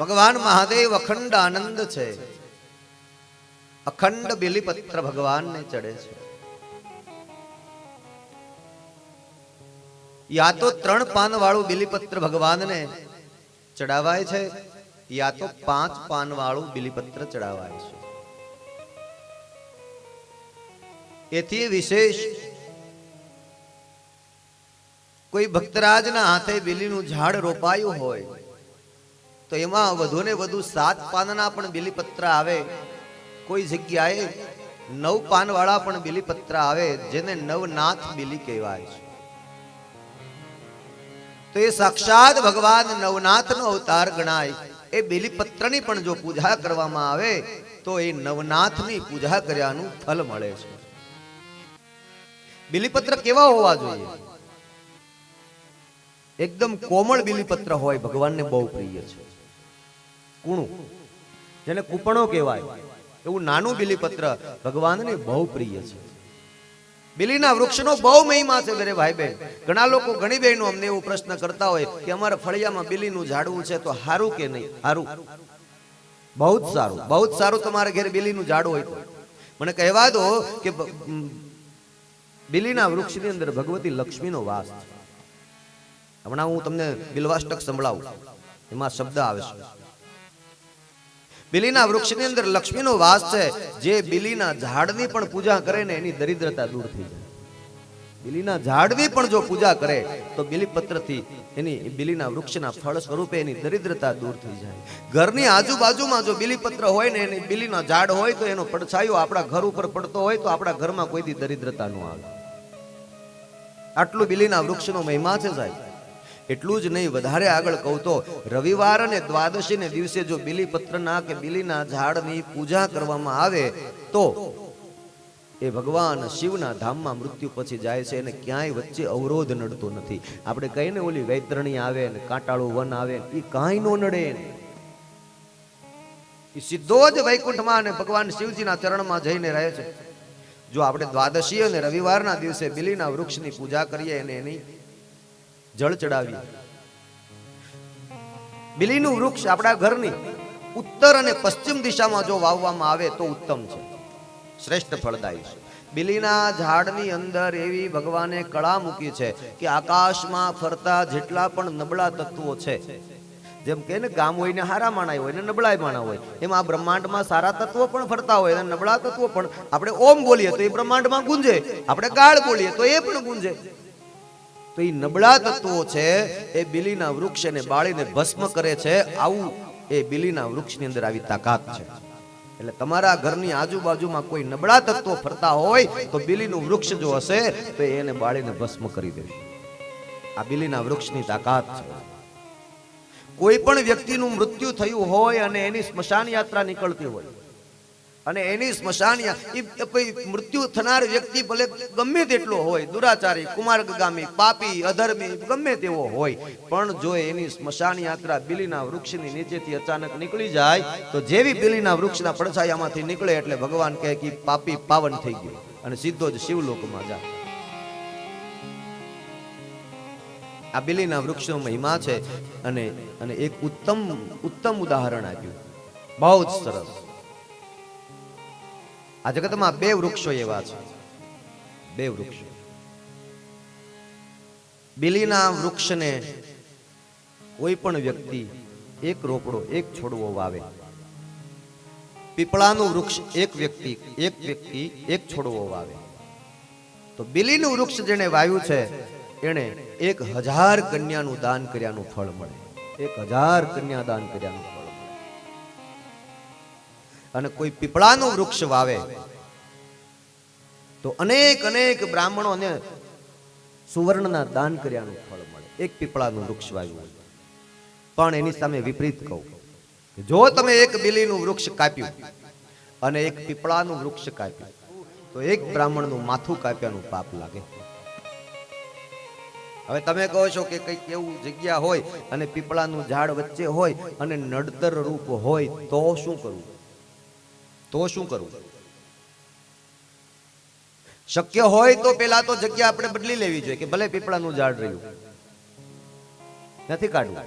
ભગવાન મહાદેવ અખંડ આનંદ છે. અખંડ બિલીપત્ર ભગવાનને ચડે છે. યા તો 3 પાન વાળું બિલીપત્ર ભગવાનને ચડાવાય છે, યા તો 5 પાન વાળું બિલીપત્ર ચડાવાય છે. એથી વિશેષ કોઈ ભક્તરાજના હાથે બિલીનું ઝાડ રોપાયું હોય તો એમાં વધુ ને વધુ 7 પાનના પણ બિલીપત્ર આવે. કોઈ જગ્યાએ 9 પાન વાળા પણ બિલીપત્ર આવે, જેને નવનાથ બિલી કહેવાય છે. તો એ સાક્ષાત ભગવાન નવનાથનો અવતાર ગણાય. એ બિલીપત્રની પણ જો પૂજા કરવામાં આવે તો એ નવનાથની પૂજા કર્યાનું ફળ મળે છે. બિલીપત્ર કેવા હોવા જોઈએ? એકદમ કોમળ બિલીપત્ર હોય, ભગવાનને બહુ પ્રિય છે. કૂણું, જેને કૂપણો કહેવાય, એવું નાનું બિલીપત્ર ભગવાનને બહુ પ્રિય છે. બિલીના વૃક્ષનો બહુ મહિમા છે મેરે ભાઈ બહેન. ઘણા લોકો, ઘણી બહેનો અમને એવો પ્રશ્ન કરતા હોય કે અમારા ફળિયામાં બિલીનું ઝાડવું છે તો હારું કે નહીં? હારું, બહુ જ સારું, બહુ જ સારું. તમારા ઘરે બિલીનું ઝાડ હોય તો મને કહેવા દો કે બિલીના વૃક્ષની અંદર ભગવતી લક્ષ્મીનો વાસ છે. હમણાં હું તમને બિલ્વાષ્ટક સંભળાવું, એમાં શબ્દ આવે છે. બિલીના વૃક્ષની અંદર લક્ષ્મીનો વાસ છે. જે બિલીના ઝાડની પણ પૂજા કરે ને એની દરિદ્રતા દૂર થઈ જાય. બિલીના ઝાડની પણ જો પૂજા કરે તો બિલીપત્રથી એની બિલીના વૃક્ષના ફળ સ્વરૂપે એની દરિદ્રતા દૂર થઈ જાય. ઘરની આજુબાજુમાં જો બિલીપત્ર હોય ને એની બિલીના ઝાડ હોય તો એનો પડછાયો આપણા ઘર ઉપર પડતો હોય તો આપણા ઘરમાં કોઈથી દરિદ્રતા ન આવે. આટલું બિલીના વૃક્ષનો મહિમા છે સાહેબ. એટલું જ નહીં, વધારે આગળ કહું તો રવિવાર અને દ્વાદશીને દિવસે જો બિલીપત્રના કે બિલીના ઝાડની પૂજા કરવામાં આવે તો એ ભગવાન શિવના ધામમાં મૃત્યુ પછી જાય છે. એને ક્યાંય વચ્ચે અવરોધ નડતો નથી. આપણે કહીએ ને ઓલી વૈતરણી આવે ને કાંટાળું વન આવે, એ કાંઈ નો નડે. એ સીધો જ વૈકુંઠમાં અને ભગવાન શિવજીના ચરણમાં જઈને રહે છે. જો આપણે દ્વાદશી અને રવિવારના દિવસે બિલીના વૃક્ષની પૂજા કરીએ અને એની જળ ચડાવીએ. બિલીનું વૃક્ષ આપણા ઘરની ઉત્તર અને પશ્ચિમ દિશામાં જો વાવવામાં આવે તો ઉત્તમ છે, શ્રેષ્ઠ ફળદાયી છે. બિલીના ઝાડની અંદર એવી ભગવાને કળા મૂકી છે કે આકાશમાં ફરતા જેટલા પણ નબળા તત્વો છે, જેમ કે ને ગામ હોય ને હારા માણા હોય ને નબળાય માણા હોય, એમ આ બ્રહ્માંડમાં સારા તત્વો પણ ફરતા હોય અને નબળા તત્વો પણ. આપણે ઓમ બોલીએ તો એ બ્રહ્માંડમાં ગુંજે, આપણે ગાળ બોલીએ તો એ પણ ગુંજે. તો એ નબળા તત્વો છે એ બિલીના વૃક્ષને બાળીને ભસ્મ કરે છે. આવું એ બિલીના વૃક્ષની અંદર આવી તાકાત છે. એટલે તમારા ઘરની આજુબાજુમાં કોઈ નબળા તત્વો ફરતા હોય તો બિલીનું વૃક્ષ જો હશે તો એને બાળીને ભસ્મ કરી દેશે. આ બિલીના વૃક્ષની તાકાત છે. કોઈ પણ વ્યક્તિનું મૃત્યુ થયું હોય અને એની સ્મશાન યાત્રા નીકળતી હોય અને એની સ્મશાન મૃત્યુ થનાર વ્યક્તિ ભલે ગમે તેટલો હોય, દુરાચારી, કુમાર્ગામી, પાપી, અધર્મી, ગમે તેવો હોય, પણ જો એની સ્મશાન યાત્રા બિલીના વૃક્ષની નીચેથી અચાનક નીકળી જાય તો જેવી બિલીના વૃક્ષના પડછાયામાંથી નીકળે એટલે ભગવાન કહે કે પાપી પાવન થઈ ગયો અને સીધો જ શિવલોકમાં જાય. આ બિલીના વૃક્ષનો મહિમા છે. અને એક ઉત્તમ ઉદાહરણ આપ્યું, બહુ જ સરસ. આ જગતમાં 2 વૃક્ષો એવા છે, 2 વૃક્ષો. બિલીના વૃક્ષને કોઈ પણ વ્યક્તિ એક રોપડો, એક છોડવો વાવે. પીપળાનું વૃક્ષ એક વ્યક્તિ એક છોડવો વાવે. તો બિલીનું વૃક્ષ જેને વાવ્યું છે એને 1000 કન્યાનું દાન કર્યાનું ફળ મળે. 1000 કન્યા દાન કર્યાનું ફળ. અને કોઈ પીપળાનું વૃક્ષ વાવે તો અનેક બ્રાહ્મણોને સુવર્ણના દાન કર્યાનું ફળ મળે. એક પીપળાનું વૃક્ષ વાવ્યું. પણ એની સામે વિપરીત કહું કે જો તમે એક બિલીનું વૃક્ષ કાપ્યું અને એક પીપળાનું વૃક્ષ કાપ્યું તો એક બ્રાહ્મણનું માથું કાપ્યાનું પાપ લાગે. હવે તમે કહો છો કે કઈક એવું જગ્યા હોય અને પીપળાનું ઝાડ વચ્ચે હોય અને નડતર રૂપ હોય તો શું કરવું? શક્ય હોય તો પેલા તો જગ્યા આપણે બદલી લેવી જોઈએ કે ભલે પીપળાનું ઝાડ રહ્યું નથી કાઢવું.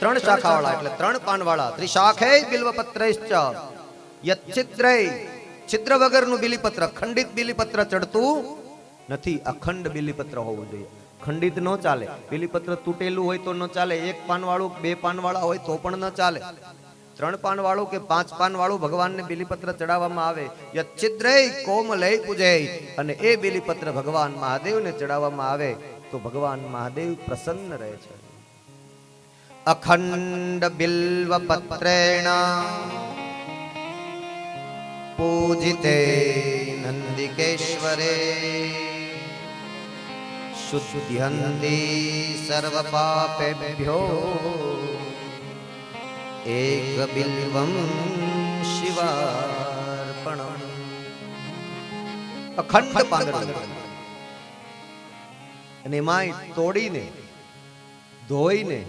ત્રણ શાખાવાળા એટલે ત્રણ પાનવાળા. ત્રિશાખે બિલ્વપત્રૈશ્ચ યચ્છિદ્રૈ, છિદ્ર વગરનું બિલીપત્ર, ખંડિત બિલીપત્ર ચડતું નથી. અખંડ બિલીપત્ર હોવું જોઈએ. ખંડિત ન ચાલે. બિલીપત્ર તૂટેલું હોય તો ન ચાલે. એક પાનવાળું, બે પાનવાળા હોય તો પણ ન ચાલે. ત્રણ પાનવાળું કે પાંચ પાનવાળું ભગવાનને બિલીપત્ર ચડાવવામાં આવે. યચ્છિદ્રૈ કોમલૈ પૂજૈ, અને એ બિલીપત્ર ભગવાન મહાદેવને ચડાવવામાં આવે તો ભગવાન મહાદેવ પ્રસન્ન રહે છે. અખંડ બિલ્વ પત્રેણ પૂજિતે નંદિકેશ્વરે શુદ્ધ્યંતિ સર્વ પાપેભ્યો એક બિલ્વમ શિવાર્પણમ. અખંડ પાંદડું અને એમાંય તોડીને ધોઈને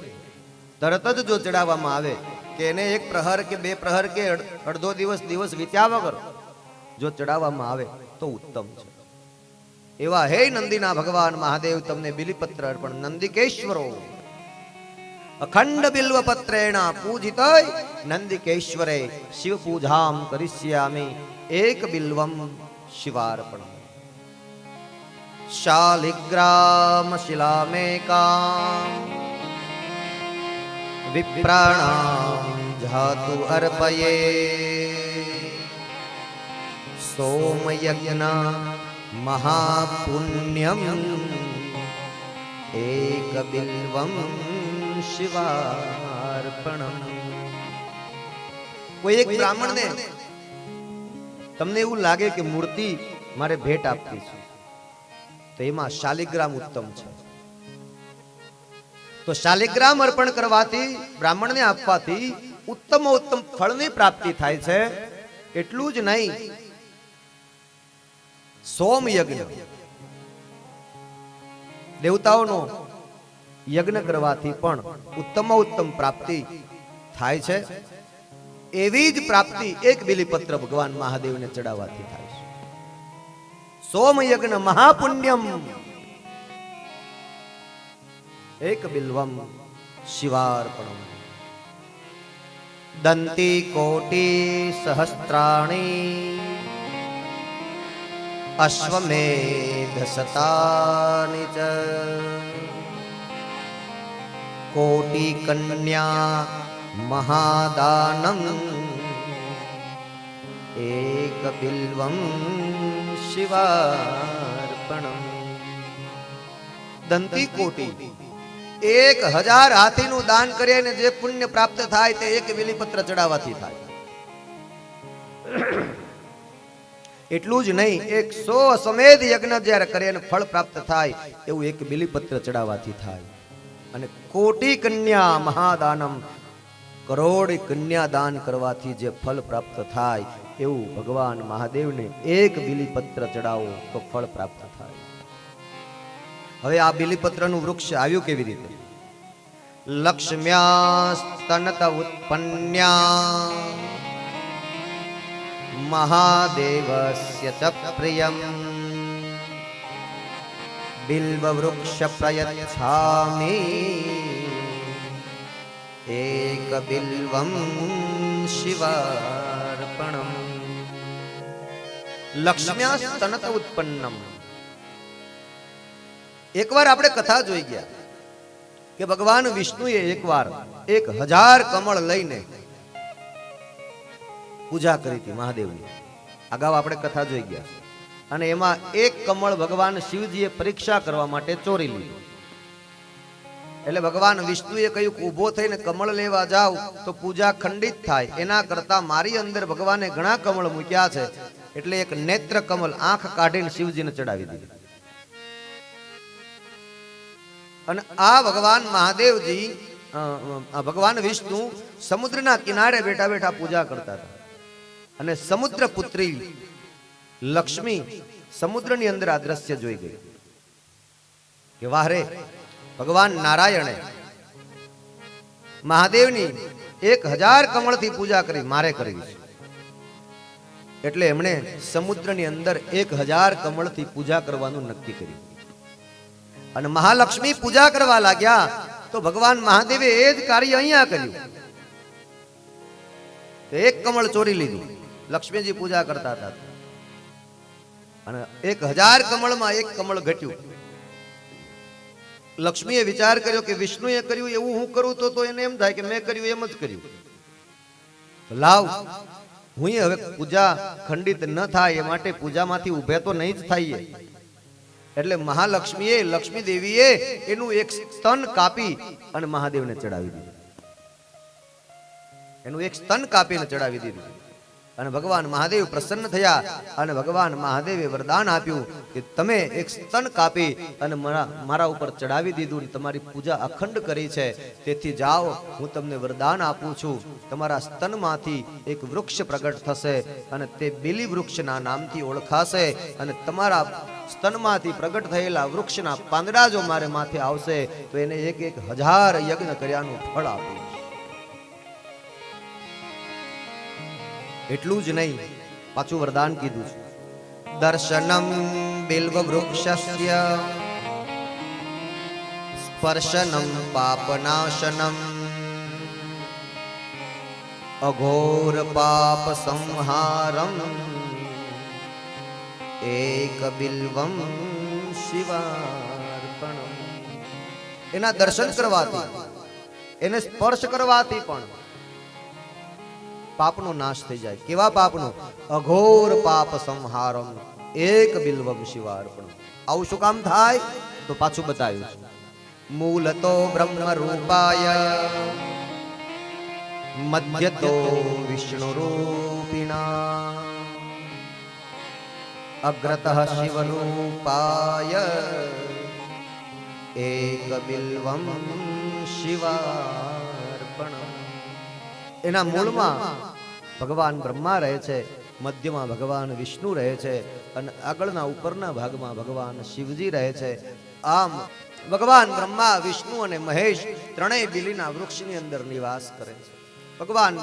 તરત જ જો ચડાવવામાં આવે કે એને એક પ્રહર કે બે પ્રહર કે અડધો દિવસ વીત્યા વગર જો ચડાવવામાં આવે તો ઉત્તમ છે. એવા હે નંદીના ભગવાન મહાદેવ તમને બિલીપત્ર અર્પણ. નંદિકેશ્વરો અખંડ બિલ્વપત્રેણ પૂજિતય નંદિકેશ્વરે શિવ પૂજામ કરિષ્યામિ એક બિલ્વમ શિવાર્પણ. શાલિગ્રામ શિલામેકામ વિપ્રાણામ જાતુ અર્પયે સોમયજ્ઞ મહાપુણ્યમ એક બિલ્વમ શિવાર્પણમ. કોઈ એક બ્રાહ્મણને તમને એવું લાગે કે મૂર્તિ મારે ભેટ આપવી છે તો એમાં શાલિગ્રામ ઉત્તમ છે. તો શાલિગ્રામ અર્પણ કરવાથી, બ્રાહ્મણને આપવાથી ઉત્તમ ફળની પ્રાપ્તિ થાય છે. એટલું જ નહીં, સોમ યજ્ઞ, દેવતાઓનો યજ્ઞ કરવાથી પણ ઉત્તમ પ્રાપ્તિ થાય છે. એવી જ પ્રાપ્તિ એક બિલીપત્ર ભગવાન મહાદેવને ચડાવવાથી થાય છે. સોમ યજ્ઞ મહાપુણ્યમ એક બિલ્વમ શિવાર્પણમ. દંતી કોટી સહસ્ત્રાણી અશ્વમેધ શતાની ચ કોટી કન્યા મહાદાનમ એક બિલ્વમ શિવાર્પણમ. દંતી કોટી 1000 હાથીનું દાન કરીને જે પુણ્ય પ્રાપ્ત થાય તે એક બિલીપત્ર ચડાવવાથી થાય. એટલું જ નહીં, 100 અશ્વમેધ યજ્ઞ જ્યારે કરે અને ફળ પ્રાપ્ત થાય એવું એક બિલીપત્ર ચડાવવાથી થાય. અને કોટી કન્યા મહાદાનમ, કરોડ કન્યા દાન કરવાથી જે ફળ પ્રાપ્ત થાય એવું ભગવાન મહાદેવને એક બિલીપત્ર ચડાવો તો ફળ પ્રાપ્ત થાય. હવે આ બિલીપત્રનું વૃક્ષ આવ્યું કેવી રીતે? લક્ષ્મ્યાસ્તનત ઉત્પન્ન્યા મહાદેવસ્ય ચ પ્રિયમ બિલ્વ વૃક્ષ પ્રયચ્છામિ એક બિલ્વમ શિવાર્પણમ. લક્ષ્મ્યાસ્તનત ઉત્પન્નમ. એકવાર આપણે કથા જોઈ ગયા કે ભગવાન વિષ્ણુએ એકવાર 1000 કમળ લઈને પૂજા કરી હતી મહાદેવની. અગાઉ આપણે કથા જોઈ ગયા. અને એમાં એક કમળ ભગવાન શિવજીએ પરીક્ષા કરવા માટે ચોરી લીધું. એટલે ભગવાન વિષ્ણુએ કહ્યું કે ઊભો થઈને કમળ લેવા જાવ તો પૂજા ખંડિત થાય, એના કરતા મારી અંદર ભગવાને ઘણા કમળ મૂક્યા છે એટલે એક નેત્ર કમળ આંખ કાઢીને શિવજીને ચડાવી દીધી. અને આ ભગવાન મહાદેવજી, ભગવાન વિષ્ણુ સમુદ્રના કિનારે બેઠા બેઠા પૂજા કરતા હતા. અને સમુદ્ર પુત્રી લક્ષ્મી સમુદ્રની અંદર આ દ્રશ્ય જોઈ ગઈ કે વાહ રે, ભગવાન નારાયણે મહાદેવની 1000 કમળથી પૂજા કરી, મારે કરવી છે. એટલે એમણે સમુદ્રની અંદર 1000 કમળથી પૂજા કરવાનું નક્કી કર્યું. અને મહાલક્ષ્મી પૂજા કરવા લાગ્યા તો ભગવાન મહાદેવે એ જ કાર્ય અહીંયા કર્યું. એક કમળ ચોરી લીધું, લક્ષ્મીજી પૂજા કરતા હતા અને 1000 કમળમાં એક કમળ ઘટ્યું. લક્ષ્મીએ વિચાર કર્યો કે વિષ્ણુએ કર્યું એવું હું કરું તો એને એમ થાય કે મેં કર્યું એમ જ કર્યું. લાવ હું હવે પૂજા ખંડિત ન થાય એ માટે પૂજામાંથી ઉભે તો નહીં જ થાય. એટલે મહાલક્ષ્મીએ લક્ષ્મી દેવીએ એનું એક સ્તન કાપી અને મહાદેવને ચડાવી દીધું. એનું એક સ્તન કાપીને ચડાવી દીધું અને ભગવાન મહાદેવ પ્રસન્ન થયા અને ભગવાન મહાદેવે વરદાન આપ્યું કે તમે એક સ્તન કાપી અને મારા ઉપર ચડાવી દીધું, તમારી પૂજા અખંડ કરી છે, તેથી જાઓ હું તમને વરદાન આપું છું, તમારા સ્તનમાંથી એક વૃક્ષ પ્રગટ થશે અને તે બિલી વૃક્ષના નામથી ઓળખાશે અને તમારા સ્તનમાંથી પ્રગટ થયેલા વૃક્ષના પાંદડા જો મારે માથે આવશે તો એને 1000 યજ્ઞ કર્યાનું ફળ આપું. એટલું જ નહીં, પાછું વરદાન કીધું છે, દર્શનમ બિલ્વ વૃક્ષસ્ય સ્પર્શનમ પાપનાશનમ અઘોર પાપ સંહારમ એક બિલ્વમ શિવાર્પણમ. એના દર્શન કરવાથી, એને સ્પર્શ કરવાથી પણ પાપનો નાશ થઈ જાય. કેવા પાપનો? અઘોર પાપ સંહારમ એક બિલ્વમ શિવાર્પણમ. આવું શું કામ થાય તો પાછું બતાવ્યું. મૂલતો બ્રહ્મ રૂપાય મધ્યતો વિષ્ણુ રૂપિણા અગ્રતઃ શિવ રૂપાય એક બિલ્વમ શિવાર્પણમ. એના મૂળમાં ભગવાન બ્રહ્મા રહે છે, મધ્યમાં ભગવાન વિષ્ણુ રહે છે અને આગળના ઉપરના ભાગમાં ભગવાન શિવજી રહે છે. આમ ભગવાન બ્રહ્મા, વિષ્ણુ અને મહેશ ત્રણેય બિલીના વૃક્ષની અંદર નિવાસ કરે છે. ભગવાન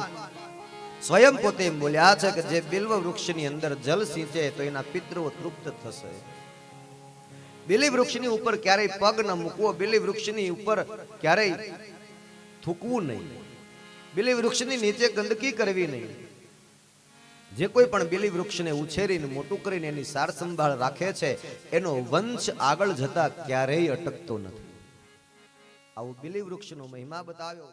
સ્વયં પોતે બોલ્યા છે કે જે બિલ્વ વૃક્ષની અંદર જલ સિંચે તો એના પિતૃઓ તૃપ્ત થશે. બિલી વૃક્ષની ઉપર ક્યારેય પગ ન મૂકવો, બિલી વૃક્ષની ઉપર ક્યારેય થૂકવું નહીં, બિલી વૃક્ષની નીચે ગંદકી કરવી નહીં. જે કોઈ પણ બિલી વૃક્ષને ઉછેરીને મોટું કરીને એની સાર સંભાળ રાખે છે એનો વંશ આગળ જતા ક્યારેય અટકતો નથી. આવું બિલી વૃક્ષનો મહિમા બતાવ્યો.